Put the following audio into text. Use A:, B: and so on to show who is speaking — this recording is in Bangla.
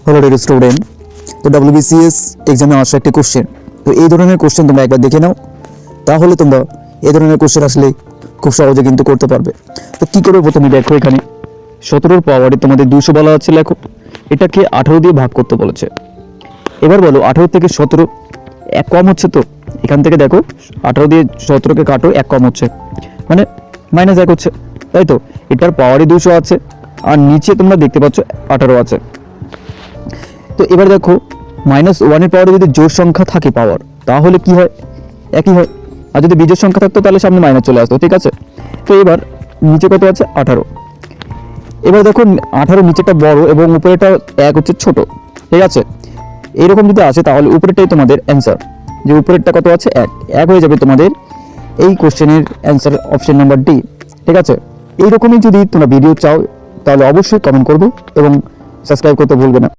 A: হ্যালো ডিয়ার স্টুডেন্ট, তো WBCS এক্সামে আসা একটি কোশ্চেন। তো এই ধরনের কোশ্চেন তোমরা একবার দেখে নাও, তাহলে তোমরা এই ধরনের কোশ্চেন আসলে খুব সহজে কিন্তু করতে পারবে। তো কী করবে, প্রথমে দেখো এখানে 17 পাওয়ারে তোমাদের 200 বলা আছে, লেখো এটাকে 18 দিয়ে ভাগ করতে বলেছে। এবার বলো 18 থেকে 17 এক কম হচ্ছে, তো এখান থেকে দেখো 18 দিয়ে 17কে কাটো, এক কম হচ্ছে মানে -1 হচ্ছে, তাই তো। এটার পাওয়ারে 200 আছে আর নিচে তোমরা দেখতে পাচ্ছ 18 আছে। তো এবার দেখো -1-এর পাওয়ারে যদি জোড় সংখ্যা থাকে পাওয়ার, তাহলে কি হয়, একই হয়। আর যদি বিজোড় সংখ্যা থাকতো তাহলে সামনে মাইনাস চলে আসতো, ঠিক আছে। তো এবার নিচে কত আছে, 18। এবার দেখো 18 নিচেটা বড় এবং উপরেটা 1 হচ্ছে ছোট, ঠিক আছে। এইরকম যদি আসে তাহলে উপরেরটাই তোমাদের অ্যান্সার, যে উপরেরটা কত আছে, 1 হয়ে যাবে তোমাদের এই কোশ্চেনের অ্যান্সার, অপশন নাম্বার ডি, ঠিক আছে। এইরকমই যদি তোমরা ভিডিও চাও তাহলে অবশ্যই কমেন্ট করবে এবং সাবস্ক্রাইব করতে ভুলবে না।